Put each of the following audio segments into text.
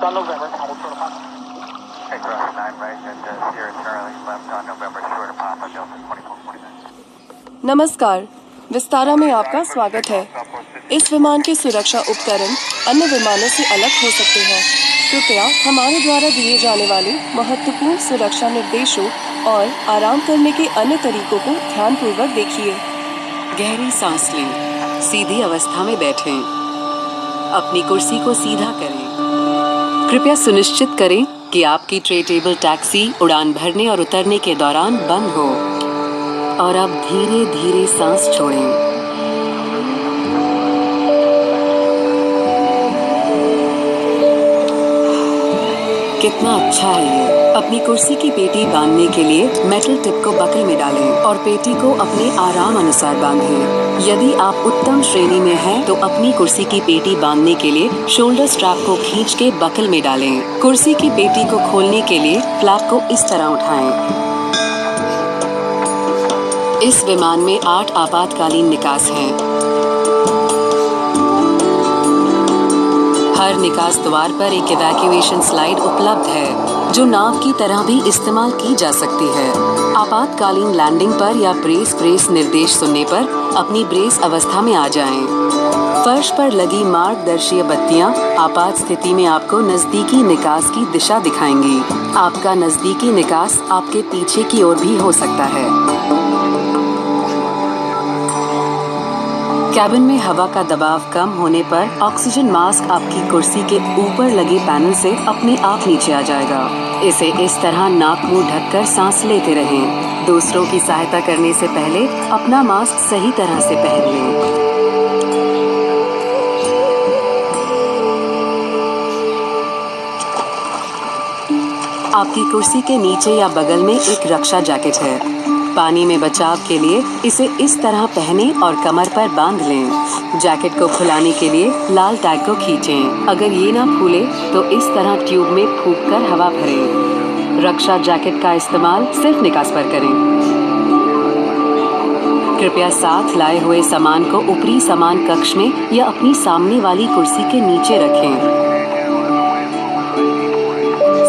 November, Papa short of Papa. Hey, Cross 9 right at Sierra Charlie left on November short of Papa, Delta 2429. नमस्कार, विस्तारा में आपका स्वागत है। इस विमान के सुरक्षा उपकरण अन्य विमानों से अलग हो सकते हैं। कृपया हमारे द्वारा दिए जाने वाले महत्वपूर्ण सुरक्षा निर्देशों और आराम करने के अन्य तरीकों को ध्यानपूर्वक देखिए। गहरी सांस लें, सीधी अवस्था में बैठें, अपनी कुर्सी को सीधा करें। कृपया सुनिश्चित करें कि आपकी ट्रे टेबल टैक्सी उड़ान भरने और उतरने के दौरान बंद हो और अब धीरे धीरे सांस छोड़ें। कितना अच्छा है ये। अपनी कुर्सी की पेटी बांधने के लिए मेटल टिप को बकल में डालें और पेटी को अपने आराम अनुसार बांधें। यदि आप उत्तम श्रेणी में हैं, तो अपनी कुर्सी की पेटी बांधने के लिए शोल्डर स्ट्रैप को खींच के बकल में डालें। कुर्सी की पेटी को खोलने के लिए फ्लैप को इस तरह उठाएं। इस विमान में 8 आपातकालीन निकास हैं। हर निकास द्वार पर एक इवैक्यूएशन स्लाइड उपलब्ध है, जो नाव की तरह भी इस्तेमाल की जा सकती है। आपातकालीन लैंडिंग पर या ब्रेस निर्देश सुनने पर अपनी ब्रेस अवस्था में आ जाएं। फर्श पर लगी मार्गदर्शीय बत्तियां आपात स्थिति में आपको नजदीकी निकास की दिशा दिखाएंगी। आपका नजदीकी निकास आपके पीछे की ओर भी हो सकता है। कैबिन में हवा का दबाव कम होने पर ऑक्सीजन मास्क आपकी कुर्सी के ऊपर लगे पैनल से अपने आप नीचे आ जाएगा। इसे इस तरह नाक मुंह ढककर सांस लेते रहें। दूसरों की सहायता करने से पहले अपना मास्क सही तरह से पहन लें। आपकी कुर्सी के नीचे या बगल में एक रक्षा जैकेट है। पानी में बचाव के लिए इसे इस तरह पहने और कमर पर बांध लें। जैकेट को खुलाने के लिए लाल टैग को खींचें। अगर ये ना फूले तो इस तरह ट्यूब में फूंककर हवा भरें। रक्षा जैकेट का इस्तेमाल सिर्फ निकास पर करें। कृपया साथ लाए हुए सामान को ऊपरी सामान कक्ष में या अपनी सामने वाली कुर्सी के नीचे रखें।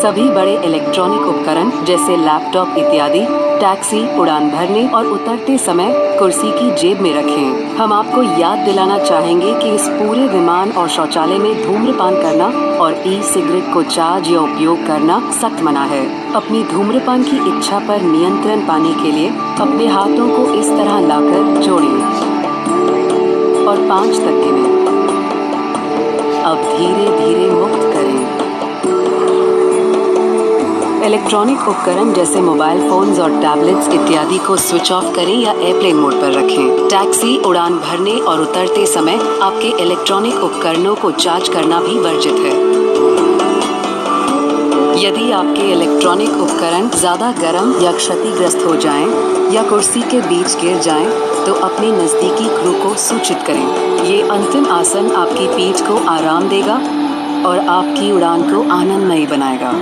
सभी बड़े इलेक्ट्रॉनिक उपकरण जैसे लैपटॉप इत्यादि टैक्सी उड़ान भरने और उतरते समय कुर्सी की जेब में रखें। हम आपको याद दिलाना चाहेंगे कि इस पूरे विमान और शौचालय में धूम्रपान करना और ई सिगरेट को चार्ज या उपयोग करना सख्त मना है। अपनी धूम्रपान की इच्छा पर नियंत्रण पाने के लिए अपने हाथों को इस तरह लाकर जोड़ें और 5 तक गिनें। अब धीरे धीरे मुक्त करें। इलेक्ट्रॉनिक उपकरण जैसे मोबाइल फोन्स और टैबलेट्स इत्यादि को स्विच ऑफ करें या एयरप्लेन मोड पर रखें। टैक्सी उड़ान भरने और उतरते समय आपके इलेक्ट्रॉनिक उपकरणों को चार्ज करना भी वर्जित है। यदि आपके इलेक्ट्रॉनिक उपकरण ज्यादा गर्म या क्षतिग्रस्त हो जाएं या कुर्सी के बीच गिर जाएं, तो अपने नजदीकी क्रू को सूचित करें। ये अंतिम आसन आपकी पीठ को आराम देगा और आपकी उड़ान को आनंदमयी बनाएगा।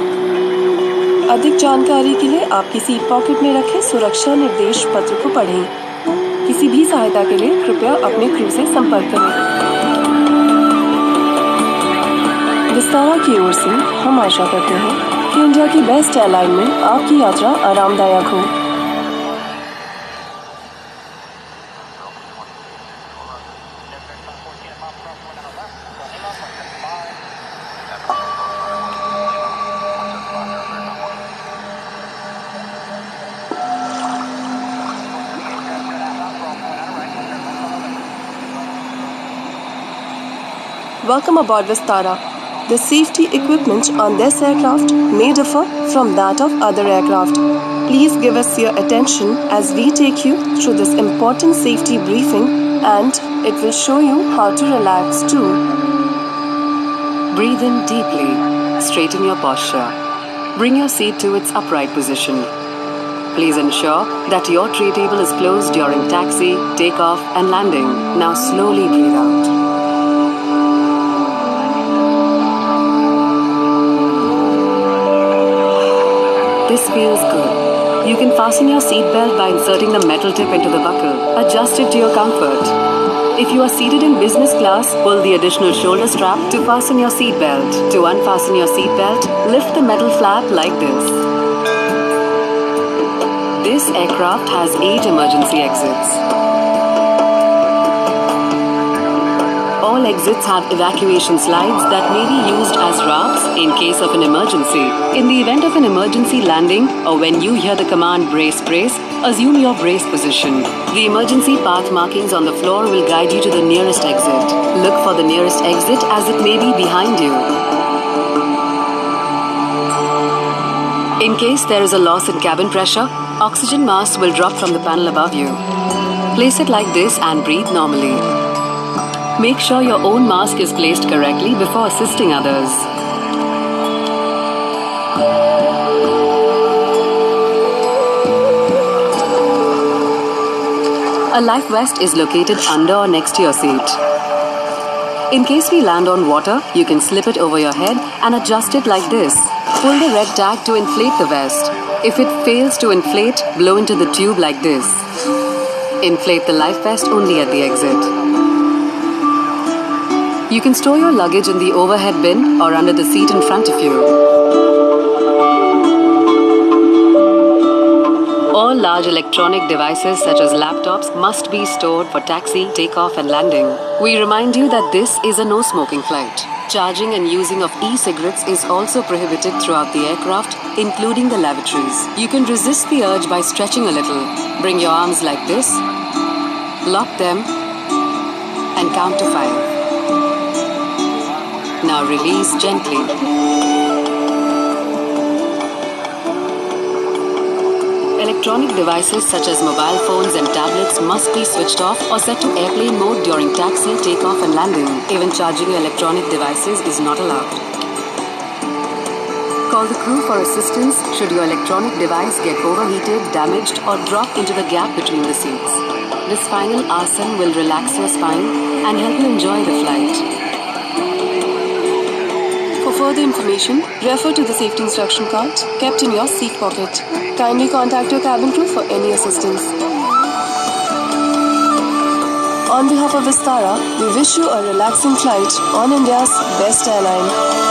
अधिक जानकारी के लिए आपकी सीट पॉकेट में रखे सुरक्षा निर्देश पत्र को पढ़ें। किसी भी सहायता के लिए कृपया अपने क्रू से संपर्क करें। विस्तारा की ओर से हम आशा करते हैं कि इंडिया की बेस्ट एयरलाइन में आपकी यात्रा आरामदायक हो। Welcome aboard Vistara. The safety equipment on this aircraft may differ from that of other aircraft. Please give us your attention as we take you through this important safety briefing, and it will show you how to relax too. Breathe in deeply. Straighten your posture. Bring your seat to its upright position. Please ensure that your tray table is closed during taxi, takeoff and landing. Now slowly breathe out. This feels good. You can fasten your seatbelt by inserting the metal tip into the buckle. Adjust it to your comfort. If you are seated in business class, pull the additional shoulder strap to fasten your seat belt. To unfasten your seat belt, lift the metal flap like this. This aircraft has 8 emergency exits. All exits have evacuation slides that may be used as ramps in case of an emergency. In the event of an emergency landing or when you hear the command brace brace, assume your brace position. The emergency path markings on the floor will guide you to the nearest exit. Look for the nearest exit as it may be behind you. In case there is a loss in cabin pressure, oxygen mask will drop from the panel above you. Place it like this and breathe normally. Make sure your own mask is placed correctly before assisting others. A life vest is located under or next to your seat. In case we land on water, you can slip it over your head and adjust it like this. Pull the red tag to inflate the vest. If it fails to inflate, blow into the tube like this. Inflate the life vest only at the exit. You can store your luggage in the overhead bin or under the seat in front of you. All large electronic devices such as laptops must be stored for taxi, takeoff and landing. We remind you that this is a no-smoking flight. Charging and using of e-cigarettes is also prohibited throughout the aircraft, including the lavatories. You can resist the urge by stretching a little. Bring your arms like this, lock them and count to 5. Now release gently. Electronic devices such as mobile phones and tablets must be switched off or set to airplane mode during taxi, takeoff and landing. Even charging your electronic devices is not allowed. Call the crew for assistance should your electronic device get overheated, damaged or drop into the gap between the seats. This final asana will relax your spine and help you enjoy the flight. For further information, refer to the safety instruction card kept in your seat pocket. Kindly contact your cabin crew for any assistance. On behalf of Vistara, we wish you a relaxing flight on India's best airline.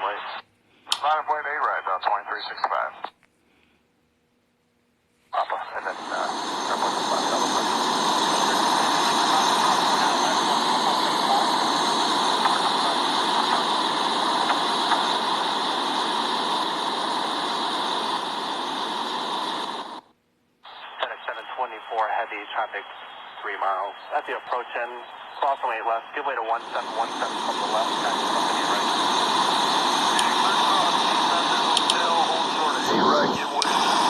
late. 9.8 right about 2365. Papa, and then, airport left elevation. 724 heavy traffic 3 miles. At the approach end, crossway left, give way to 1717 from the left, taxi company right. Hold short of 8 right, give way to 9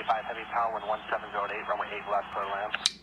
85 heavy power, 11708, runway 8 left, clear land.